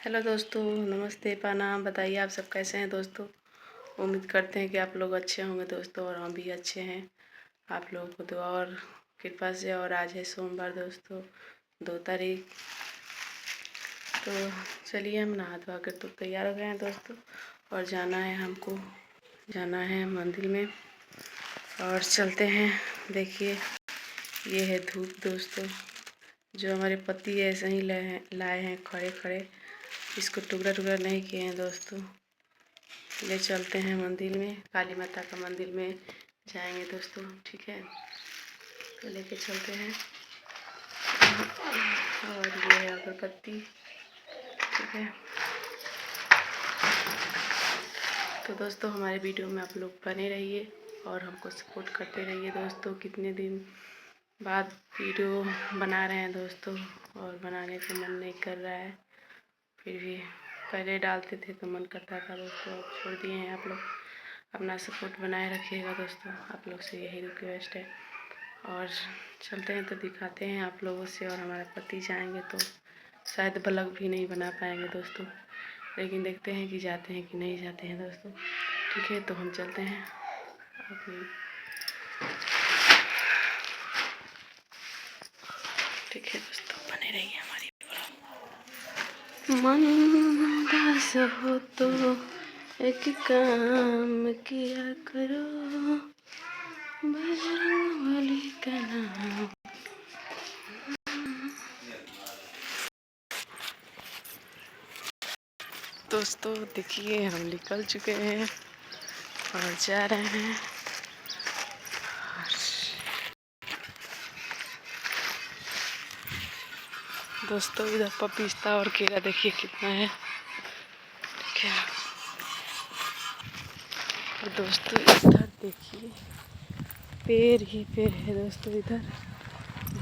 Hello दोस्तों, नमस्ते, प्रणाम। बताइए आप सब कैसे हैं दोस्तों। उम्मीद करते हैं कि आप लोग अच्छे होंगे दोस्तों, और हम भी अच्छे हैं। आप लोगों को दुआ और कृपा से। और आज है सोमवार दोस्तों, 2 तारीख। तो चलिए हम नहा धोवा कर तो तैयार हो गए हैं दोस्तों, और जाना है मंदिर में। और चलते हैं। देखिए ये है धूप दोस्तों, जो हमारे पति ऐसे ही लाए हैं खड़े खड़े। इसको टुकड़ा टुकड़ा नहीं किए हैं दोस्तों। ले चलते हैं मंदिर में, काली माता का मंदिर में जाएंगे दोस्तों। ठीक है, तो लेके चलते हैं। और ये है अगरबत्ती। ठीक है, तो दोस्तों हमारे वीडियो में आप लोग बने रहिए और हमको सपोर्ट करते रहिए दोस्तों। कितने दिन बाद वीडियो बना रहे हैं दोस्तों, और बनाने का मन नहीं कर रहा है। फिर भी पहले डालते थे तो मन करता था दोस्तों, अब छोड़ दिए हैं। आप लोग अपना सपोर्ट बनाए रखिएगा दोस्तों, आप लोग से यही रिक्वेस्ट है। और चलते हैं तो दिखाते हैं आप लोगों से। और हमारा पति जाएंगे तो शायद ब्लॉग भी नहीं बना पाएंगे दोस्तों, लेकिन देखते हैं कि जाते हैं कि नहीं जाते हैं दोस्तों। ठीक है, तो हम चलते हैं अपनी। ठीक है दोस्तों, बने रहिए हमारी। मन उदास हो तो एक काम किया करो, बजरंगबली का नाम। दोस्तों देखिए हम निकल चुके हैं और जा रहे हैं। दोस्तों इधर पपीता और केला देखिए कितना है। ठीक है, और दोस्तों इधर देखिए पेड़ ही पेड़ है दोस्तों। इधर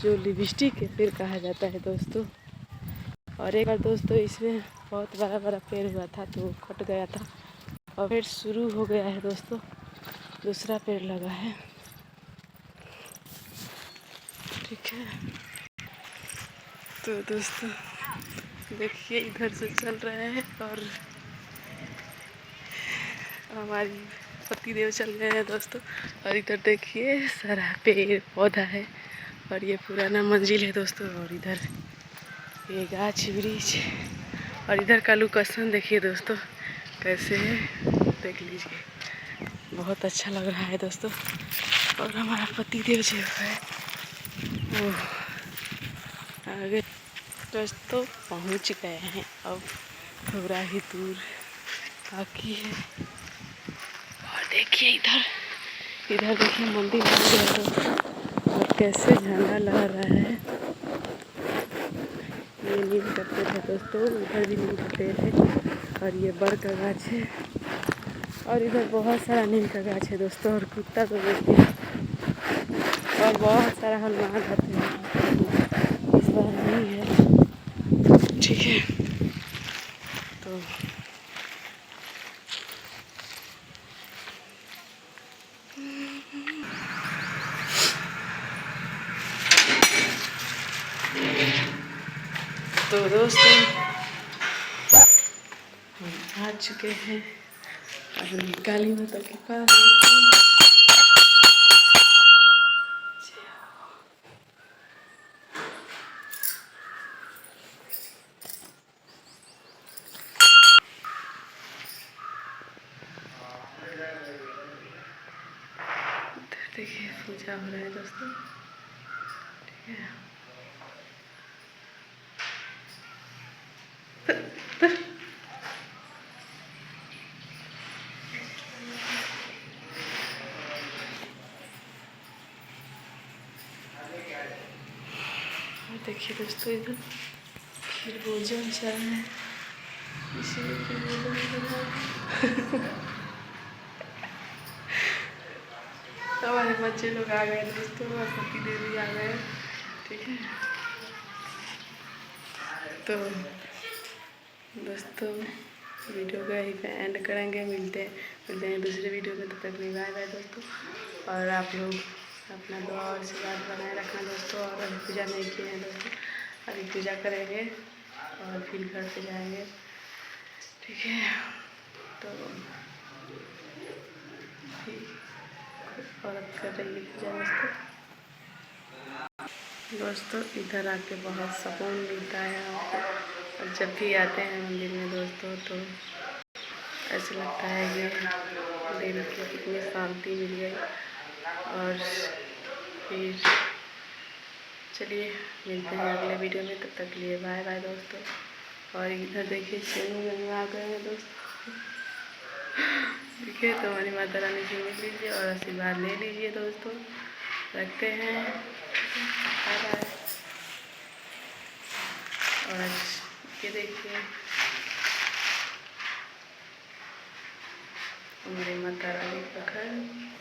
जो लिपस्टिक के पेड़ कहा जाता है दोस्तों। और एक बार दोस्तों इसमें बहुत बड़ा बड़ा पेड़ हुआ था तो वो कट गया था, और फिर शुरू हो गया है दोस्तों, दूसरा पेड़ लगा है। ठीक है, तो दोस्तों देखिए इधर से चल रहे हैं, और हमारी पति देव चल गए हैं दोस्तों। और इधर देखिए सारा पेड़ पौधा है, और ये पुराना मंजिल है दोस्तों। और इधर ये गाछ वृक्ष, और इधर का लोकेशन देखिए दोस्तों कैसे है, देख लीजिए। बहुत अच्छा लग रहा है दोस्तों। और हमारा पति देव जो है वो आगे दोस्तों पहुंच गए हैं। अब थोड़ा ही दूर बाकी है। और देखिए इधर देखिए मंदिर बन गया दोस्तों, और कैसे झंडा लगा रहा है। ये नीम का पेड़ है दोस्तों, उधर भी नीम का पेड़ है, और ये बड़ का गाछ है, और इधर बहुत सारा नीम का गाछ है दोस्तों। और कुत्ता तो देखिए, और बहुत सारा हनुमान आते हैं, इस बार नहीं है। ठीक है, तो दोस्तों हम आ चुके हैं अपनी काली माता के पास। देखिए पूजा हो रहा है दोस्तों। ठीक है, देखिए दोस्तों इधर खीर भोजन चल रहा है, इसलिए खीर भोजन हमारे बच्चे लोग आ गए दोस्तों, और पति देव भी आ गए। ठीक है, तो दोस्तों वीडियो का यहीं पे एंड करेंगे। मिलते हैं दूसरे वीडियो में। तब तक बाय बाय दोस्तों। और आप लोग अपना दुआ और आशीर्वाद बनाए रखना दोस्तों। और अभी पूजा नहीं किए हैं दोस्तों, अभी पूजा करेंगे और फिर घर पे जाएंगे। ठीक है। तो औरत कर रही है पूजा दोस्तों। इधर आके बहुत सुकून मिलता है आपको, और जब भी आते हैं मंदिर में दोस्तों तो ऐसा लगता है कि दिल को कितनी शांति मिल गई। और फिर चलिए मिलते हैं अगले वीडियो में, तब तक के लिए बाय बाय दोस्तों। और इधर देखिए सिंह आ गए हैं दोस्तों। देखिए तो हमारी माता रानी से मिल लीजिए और आशीर्वाद ले लीजिए दोस्तों। रखते हैं, बाय बाय। और ये देखिए हमारी माता रानी का घर।